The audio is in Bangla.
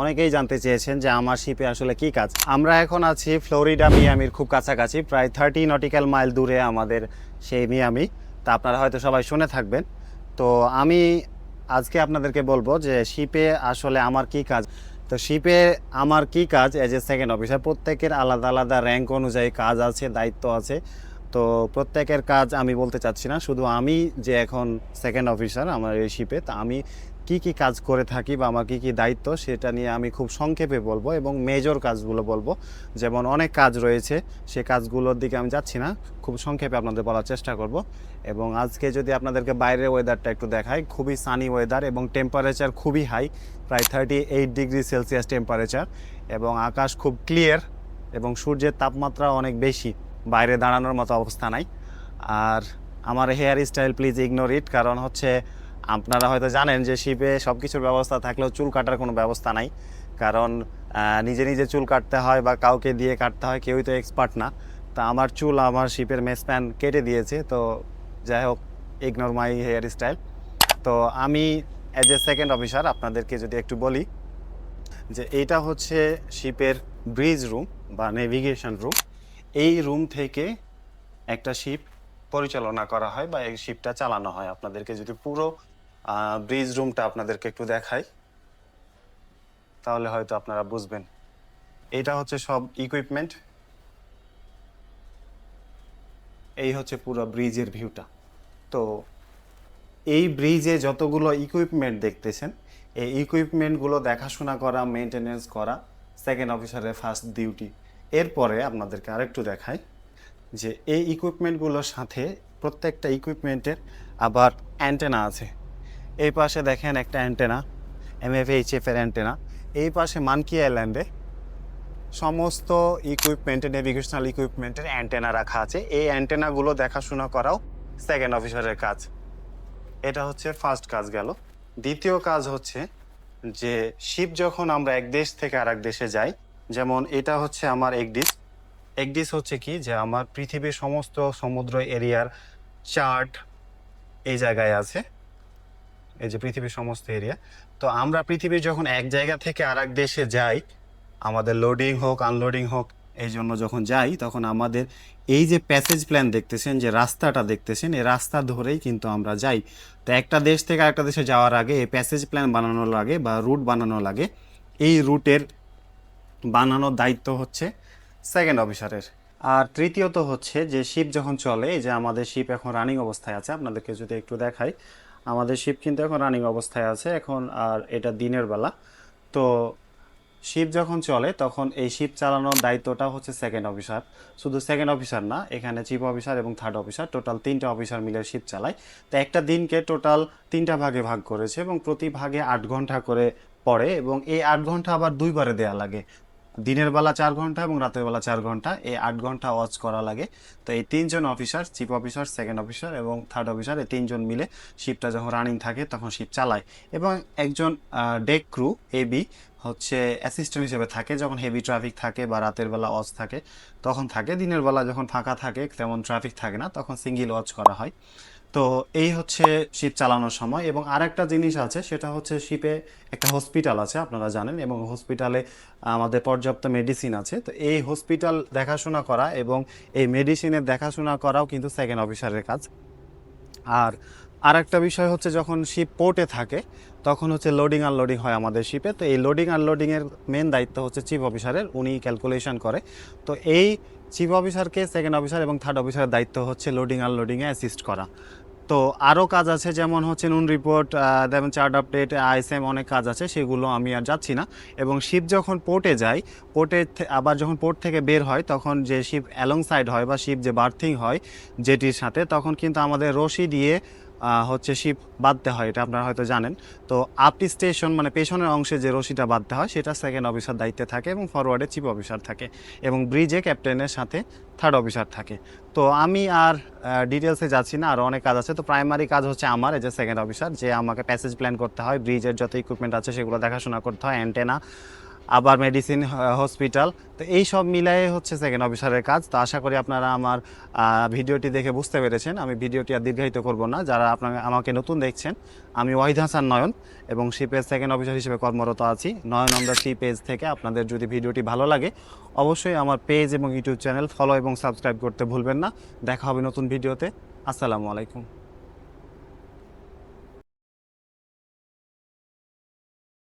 অনেকেই জানতে চেয়েছেন যে আমার শিপে আসলে কি কাজ। আমরা এখন আছি ফ্লোরিডা মিয়ামির খুব কাছাকাছি, প্রায় 30 নটিক্যাল মাইল দূরে আমাদের সেই মিয়ামি। তা আপনারা হয়তো সবাই শুনে থাকবেন। তো আমি আজকে আপনাদেরকে বলবো যে শিপে আসলে আমার কি কাজ। তো শিপে আমার কি কাজ এজ এ সেকেন্ড অফিসার, প্রত্যেকের আলাদা আলাদা র্যাঙ্ক অনুযায়ী কাজ আছে, দায়িত্ব আছে। তো প্রত্যেকের কাজ আমি বলতে চাচ্ছি না, শুধু আমি যে এখন সেকেন্ড অফিসার আমার এই শিপে, তা আমি কি কি কাজ করে থাকি বা আমার কি কি দায়িত্ব সেটা নিয়ে আমি খুব সংক্ষেপে বলবো এবং মেজর কাজগুলো বলবো। যেমন অনেক কাজ রয়েছে, সে কাজগুলোর দিকে আমি যাচ্ছি না, খুব সংক্ষেপে আপনাদের বলার চেষ্টা করব। এবং আজকে যদি আপনাদেরকে বাইরের ওয়েদারটা একটু দেখাই, খুবই সানি ওয়েদার এবং টেম্পারেচার খুবই হাই, প্রায় 38 ডিগ্রি সেলসিয়াস টেম্পারেচার, এবং আকাশ খুব ক্লিয়ার এবং সূর্যের তাপমাত্রা অনেক বেশি, বাইরে দাঁড়ানোর মতো অবস্থা নাই। আর আমার hair style please ignore it, কারণ হচ্ছে আপনারা হয়তো জানেন যে শিপে সব কিছুর ব্যবস্থা থাকলেও চুল কাটার কোনো ব্যবস্থা নাই। কারণ নিজে নিজে চুল কাটতে হয় বা কাউকে দিয়ে কাটতে হয়, কেউই তো এক্সপার্ট না। তা আমার চুল আমার শিপের মেসপ্যান কেটে দিয়েছে, তো যাই হোক, ইগনোর মাই হেয়ার স্টাইল। তো আমি অ্যাজ এ সেকেন্ড অফিসার আপনাদেরকে যদি একটু বলি যে এইটা হচ্ছে শিপের ব্রিজ রুম বা নেভিগেশন রুম। এই রুম থেকে একটা শিপ পরিচালনা করা হয় বা এই শিপটা চালানো হয়। আপনাদেরকে যদি পুরো ব্রিজ রুমটা আপনাদেরকে একটু দেখাই, তাহলে হয়তো আপনারা বুঝবেন। এইটা হচ্ছে সব ইকুইপমেন্ট, এই হচ্ছে পুরো ব্রিজের ভিউটা। তো এই ব্রিজে যতগুলো ইকুইপমেন্ট দেখতেছেন, এই ইকুইপমেন্টগুলো দেখাশোনা করা, মেনটেনেন্স করা সেকেন্ড অফিসারের ফার্স্ট ডিউটি। এরপরে আপনাদেরকে আরেকটু দেখাই যে এই ইকুইপমেন্টগুলোর সাথে প্রত্যেকটা ইকুইপমেন্টের আবার অ্যান্টেনা আছে। এই পাশে দেখেন একটা অ্যান্টেনা, MFHF এর অ্যান্টেনা। এই পাশে মানকি আইল্যান্ডে সমস্ত ইকুইপমেন্টের, নেভিগেশনাল ইকুইপমেন্টের অ্যান্টেনা রাখা আছে। এই অ্যান্টেনাগুলো দেখাশোনা করাও সেকেন্ড অফিসারের কাজ। এটা হচ্ছে ফার্স্ট কাজ গেল। দ্বিতীয় কাজ হচ্ছে যে শিপ যখন আমরা এক দেশ থেকে আরেক দেশে যাই, যেমন এটা হচ্ছে আমার একডিস। একডিস হচ্ছে কি, যে আমার পৃথিবীর সমস্ত সমুদ্র এরিয়ার চার্ট এই জায়গায় আছে, এই যে পৃথিবীর সমস্ত এরিয়া। তো আমরা পৃথিবীর যখন এক জায়গা থেকে আরেক দেশে যাই, আমাদের লোডিং হোক আনলোডিং হোক, এই জন্য যখন যাই তখন আমাদের এই যে প্যাসেজ প্ল্যান দেখতেছেন, যে রাস্তাটা দেখতেছেন, এই রাস্তা ধরেই কিন্তু আমরা যাই। তো একটা দেশ থেকে আরেকটা দেশে যাওয়ার আগে এই প্যাসেজ প্ল্যান বানানো লাগে বা রুট বানানো লাগে। এই রুটের বানানোর দায়িত্ব হচ্ছে সেকেন্ড অফিসারের। আর তৃতীয়ত হচ্ছে যে শিপ যখন চলে, এই যে আমাদের শিপ এখন রানিং অবস্থায় আছে, আপনাদেরকে যদি একটু দেখাই, আমাদের শিপ কিন্তু এখন রানিং অবস্থায় আছে এখন, আর এটা দিনের বেলা। তো শিপ যখন চলে তখন এই শিপ চালানোর দায়িত্বটা হচ্ছে সেকেন্ড অফিসার। শুধু সেকেন্ড অফিসার না, এখানে চিফ অফিসার এবং থার্ড অফিসার, টোটাল 3টা অফিসার মিলে শিপ চালায়। তো একটা দিনকে টোটাল 3টা ভাগে ভাগ করেছে এবং প্রতি ভাগে 8 ঘন্টা করে পড়ে, এবং এই 8 ঘন্টা আবার দুইবারে দেয়া লাগে। দিনের বেলা 4 ঘন্টা এবং রাতের বেলা 4 ঘন্টা, এই 8 ঘন্টা ওয়াচ করা লাগে। তো এই 3জন officer, chief officer, second officer এবং থার্ড অফিসার, এই 3জন মিলে শিপটা যখন রানিং থাকে তখন শিপ চালায়। এবং একজন ডেক ক্রু এবি হচ্ছে অ্যাসিস্ট্যান্ট হিসেবে থাকে, যখন হেভি ট্রাফিক থাকে বা রাতের বেলা ওয়াচ থাকে তখন থাকে। দিনের বেলা যখন ফাঁকা থাকে, তেমন ট্রাফিক থাকে না, তখন সিঙ্গেল ওয়াচ করা হয়। তো এই হচ্ছে শিপ চালানোর সময়। এবং আরেকটা জিনিস আছে, সেটা হচ্ছে শিপে একটা হসপিটাল আছে, আপনারা জানেন, এবং হসপিটালে আমাদের পর্যাপ্ত মেডিসিন আছে। তো এই হসপিটাল দেখাশোনা করা এবং এই মেডিসিনের দেখাশোনা করাও কিন্তু সেকেন্ড অফিসারের কাজ। আর আরেকটা বিষয় হচ্ছে, যখন শিপ পোর্টে থাকে তখন হচ্ছে লোডিং আনলোডিং হয় আমাদের শিপে। তো এই লোডিং আনলোডিংয়ের মেন দায়িত্ব হচ্ছে চিফ অফিসারের, উনি ক্যালকুলেশন করে। তো এই চিফ অফিসারকে সেকেন্ড অফিসার এবং থার্ড অফিসারের দায়িত্ব হচ্ছে লোডিং আনলোডিংয়ে অ্যাসিস্ট করা। তো আরও কাজ আছে, যেমন হচ্ছে নুন রিপোর্ট, যেমন চার্ট আপডেট, আইএসএম, অনেক কাজ আছে, সেগুলো আমি আর যাচ্ছি না। এবং শিপ যখন পোর্টে যায়, আবার যখন পোর্ট থেকে বের হয়, তখন যে শিপ অ্যালং সাইড হয় বা শিপ যে বার্থিং হয় জেটির সাথে, তখন কিন্তু আমাদের রশি দিয়ে হচ্ছে শিপ বাঁধতে হয়, এটা আপনারা হয়তো জানেন। তো আপটি স্টেশন মানে পেছনের অংশে যে রশিটা বাঁধতে হয় সেটা সেকেন্ড অফিসার দায়িত্বে থাকে, এবং ফরওয়ার্ডে চিফ অফিসার থাকে, এবং ব্রিজে ক্যাপ্টেনের সাথে থার্ড অফিসার থাকে। তো আমি আর ডিটেলসে যাচ্ছি না, আর অনেক কাজ আছে। তো প্রাইমারি কাজ হচ্ছে আমার এজ এ সেকেন্ড অফিসার, যে আমাকে প্যাসেজ প্ল্যান করতে হয়, ব্রিজের যত ইকুইপমেন্ট আছে সেগুলো দেখাশোনা করতে হয়, অ্যান্টেনা, আবার মেডিসিন হসপিটাল, তো এই সব মিলাই হচ্ছে সেকেন্ড অফিসারের কাজ। তো আশা করি আপনারা আমার ভিডিওটি দেখে বুঝতে পেরেছেন। আমি ভিডিওটি আর দীর্ঘায়িত করব না। যারা আপনারা আমাকে নতুন দেখছেন, আমি ওয়াহিদ হাসান নয়ন এবং শিপের সেকেন্ড অফিসার হিসেবে কর্মরত আছি। নয়ন অন দ্য সি পেজ থেকে। আপনাদের যদি ভিডিওটি ভালো লাগে অবশ্যই আমার পেজ এবং ইউটিউব চ্যানেল ফলো এবং সাবস্ক্রাইব করতে ভুলবেন না। দেখা হবে নতুন ভিডিওতে। আসসালামু আলাইকুম।